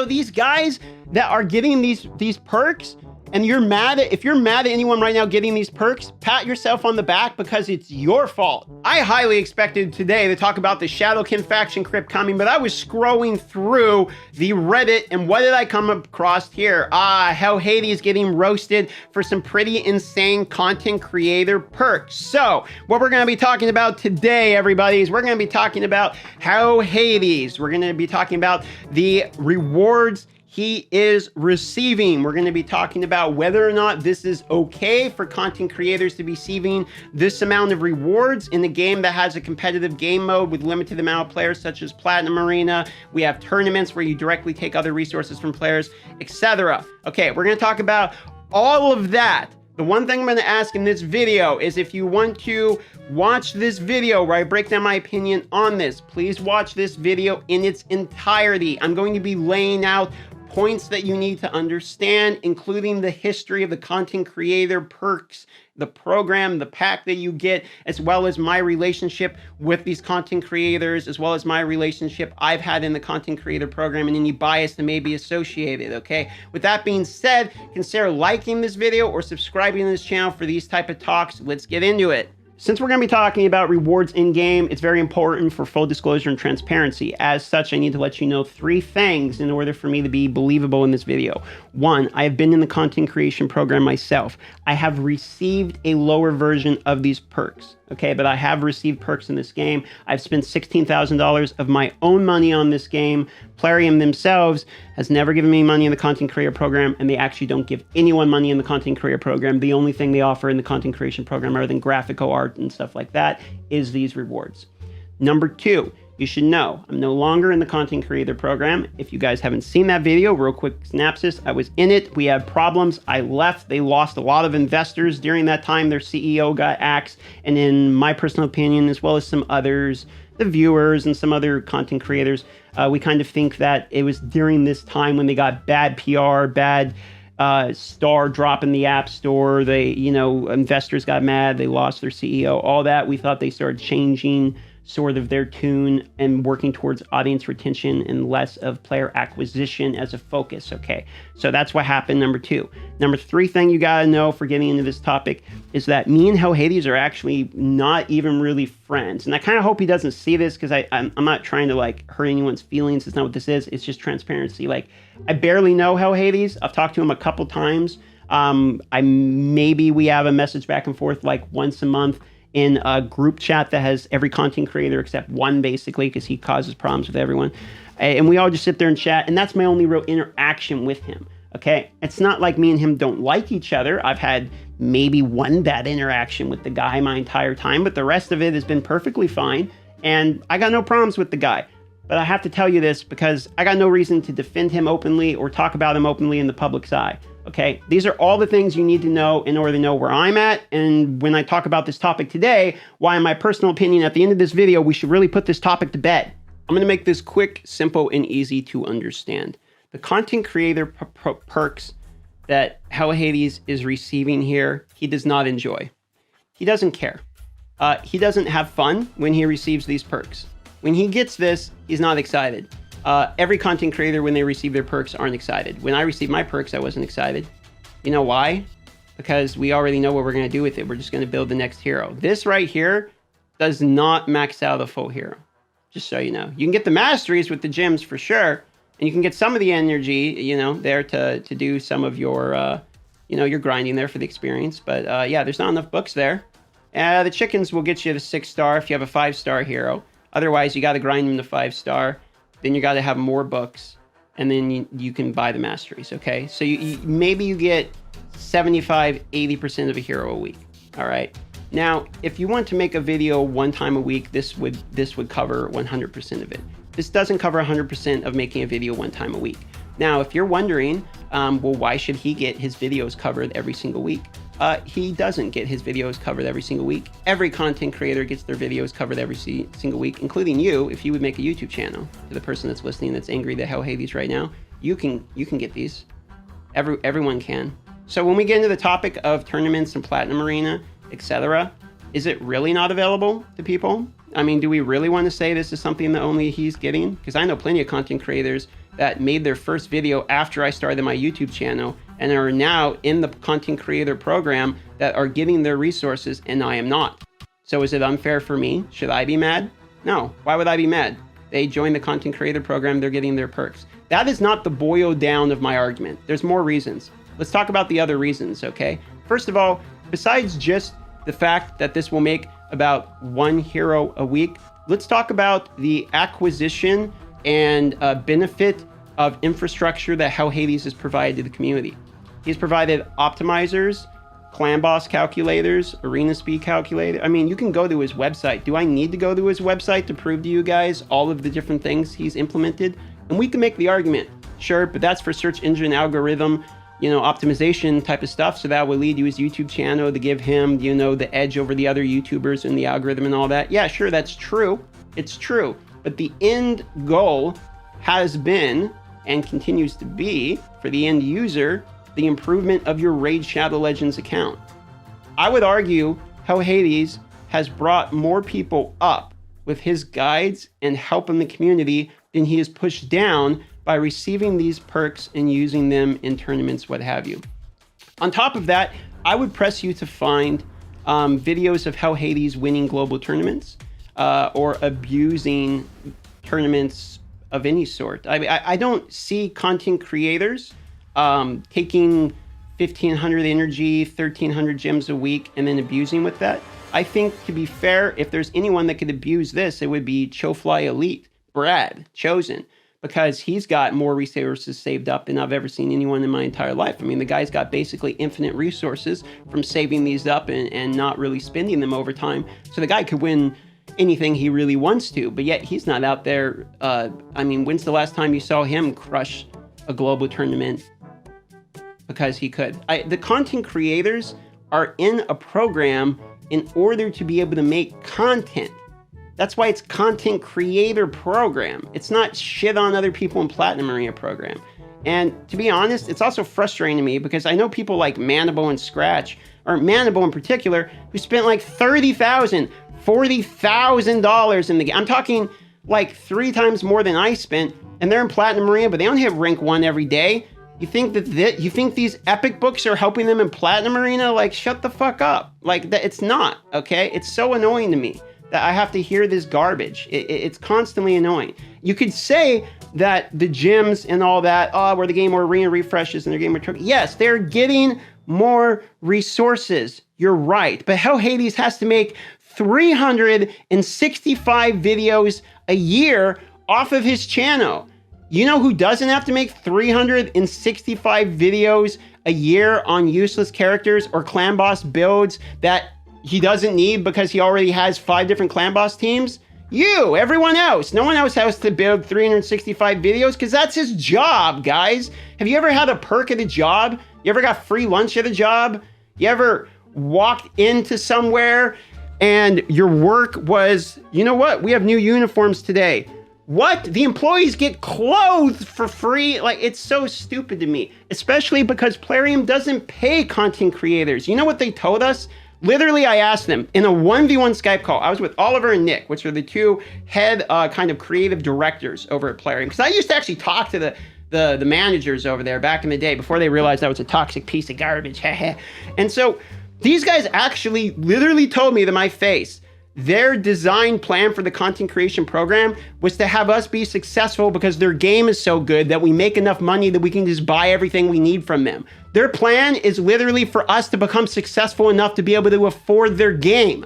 So these guys that are getting these perks, and if you're mad at anyone right now getting these perks, pat yourself on the back because it's your fault. I highly expected today to talk about the Shadowkin faction crypt coming, but I was scrolling through the Reddit, and what did I come across here? How Hades getting roasted for some pretty insane content creator perks. So what we're going to be talking about today, everybody, is we're going to be talking about how Hades. We're going to be talking about the rewards he is receiving. We're going to be talking about whether or not this is okay for content creators to be receiving this amount of rewards in a game that has a competitive game mode with limited amount of players, such as Platinum Arena. We have tournaments where you directly take other resources from players, etc. Okay, we're going to talk about all of that. The one thing I'm going to ask in this video is if you want to watch this video where I break down my opinion on this, please watch this video in its entirety. I'm going to be laying out points that you need to understand, including the history of the content creator perks, the program, the pack that you get, as well as my relationship with these content creators, as well as my relationship I've had in the content creator program and any bias that may be associated, okay? With that being said, consider liking this video or subscribing to this channel for these type of talks. Let's get into it. Since we're going to be talking about rewards in-game, it's very important for full disclosure and transparency. As such, I need to let you know 3 things in order for me to be believable in this video. 1, I have been in the content creation program myself. I have received a lower version of these perks, okay? But I have received perks in this game. I've spent $16,000 of my own money on this game. Plarium themselves has never given me money in the content creator program, and they actually don't give anyone money in the content creator program. The only thing they offer in the content creation program, other than graphical art and stuff like that, is these rewards. Number 2, you should know I'm no longer in the content creator program. If you guys haven't seen that video, real quick synopsis, I was in it. We had problems. I left. They lost a lot of investors during that time. Their CEO got axed. And in my personal opinion, as well as some others, the viewers and some other content creators, we kind of think that it was during this time when they got bad PR, bad star drop in the app store. Investors got mad. They lost their CEO, all that. We thought they started changing sort of their tune and working towards audience retention and less of player acquisition as a focus, okay? So that's what happened, number 2. Number 3 thing you gotta know for getting into this topic is that me and Hell Hades are actually not even really friends. And I kind of hope he doesn't see this because I'm not trying to like hurt anyone's feelings. It's not what this is. It's just transparency. Like, I barely know Hell Hades. I've talked to him a couple times. Maybe we have a message back and forth like once a month in a group chat that has every content creator except one, basically, because he causes problems with everyone. And we all just sit there and chat, and that's my only real interaction with him, okay? It's not like me and him don't like each other. I've had maybe one bad interaction with the guy my entire time, but the rest of it has been perfectly fine, and I got no problems with the guy. But I have to tell you this because I got no reason to defend him openly or talk about him openly in the public's eye. Okay, these are all the things you need to know in order to know where I'm at. And when I talk about this topic today, why in my personal opinion, at the end of this video, we should really put this topic to bed. I'm going to make this quick, simple, and easy to understand. The content creator perks that Hell Hades is receiving here, he does not enjoy. He doesn't care. He doesn't have fun when he receives these perks. When he gets this, he's not excited. Every content creator, when they receive their perks, aren't excited. When I received my perks, I wasn't excited. You know why? Because we already know what we're going to do with it. We're just going to build the next hero. This right here does not max out a full hero, just so you know. You can get the masteries with the gems for sure, and you can get some of the energy, there to do some of your, your grinding there for the experience. But yeah, there's not enough books there. The chickens will get you the 6-star if you have a 5-star hero. Otherwise, you got to grind them to 5-star. Then you got to have more books, and then you can buy the masteries, okay? So maybe you get 75-80% of a hero a week, all right? Now, if you want to make a video one time a week, this would cover 100% of it. This doesn't cover 100% of making a video one time a week. Now, if you're wondering, well, why should he get his videos covered every single week? He doesn't get his videos covered every single week. Every content creator gets their videos covered every single week, including you. If you would make a YouTube channel, to the person that's listening that's angry that Hell Hades right now, you can get these. Everyone can. So when we get into the topic of tournaments and Platinum Arena, etc., is it really not available to people? I mean, do we really want to say this is something that only he's getting? Because I know plenty of content creators that made their first video after I started my YouTube channel and are now in the content creator program that are getting their resources, and I am not. So is it unfair for me? Should I be mad? No. Why would I be mad? They joined the content creator program, they're getting their perks. That is not the boil down of my argument. There's more reasons. Let's talk about the other reasons, okay? First of all, besides just the fact that this will make about 1 hero a week, let's talk about the acquisition and benefit of infrastructure that HADES has provided to the community. He's provided optimizers, clan boss calculators, arena speed calculator. I mean, you can go to his website. Do I need to go to his website to prove to you guys all of the different things he's implemented? And we can make the argument, sure, but that's for search engine algorithm, optimization type of stuff. So that would lead to his YouTube channel to give him, the edge over the other YouTubers and the algorithm and all that. Yeah, sure, that's true. It's true. But the end goal has been and continues to be for the end user, the improvement of your Raid Shadow Legends account. I would argue how HADES has brought more people up with his guides and help in the community than he has pushed down by receiving these perks and using them in tournaments, what have you. On top of that, I would press you to find videos of how HADES winning global tournaments or abusing tournaments of any sort. I don't see content creators taking 1,500 energy, 1,300 gems a week, and then abusing with that. I think, to be fair, if there's anyone that could abuse this, it would be Chofly Elite, Brad, Chosen, because he's got more resources saved up than I've ever seen anyone in my entire life. I mean, the guy's got basically infinite resources from saving these up and not really spending them over time. So the guy could win anything he really wants to, but yet he's not out there. When's the last time you saw him crush a global tournament because he could? The content creators are in a program in order to be able to make content. That's why it's content creator program. It's not shit on other people in Platinum Arena program. And to be honest, it's also frustrating to me because I know people like Manable and Scratch, or Manable in particular, who spent like $30,000, $40,000 in the game. I'm talking like 3 times more than I spent, and they're in Platinum Arena, but they don't hit rank 1 every day. You think you think these epic books are helping them in Platinum Arena? Like, shut the fuck up. Like, it's not, okay? It's so annoying to me that I have to hear this garbage. It's constantly annoying. You could say that the gyms and all that, where the game more arena refreshes and their game more trophy. Yes, they're getting more resources. You're right. But how HADES has to make 365 videos a year off of his channel. You know who doesn't have to make 365 videos a year on useless characters or clan boss builds that he doesn't need because he already has 5 different clan boss teams? You, everyone else. No one else has to build 365 videos because that's his job, guys. Have you ever had a perk at a job? You ever got free lunch at a job? You ever walked into somewhere and your work was, you know what? We have new uniforms today. What? The employees get clothes for free? Like, it's so stupid to me, especially because Plarium doesn't pay content creators. You know what they told us? Literally, I asked them in a 1v1 Skype call. I was with Oliver and Nick, which are the 2 head kind of creative directors over at Plarium. Because I used to actually talk to the managers over there back in the day before they realized I was a toxic piece of garbage. And so these guys actually literally told me to my face, their design plan for the content creation program was to have us be successful because their game is so good that we make enough money that we can just buy everything we need from them. Their plan is literally for us to become successful enough to be able to afford their game.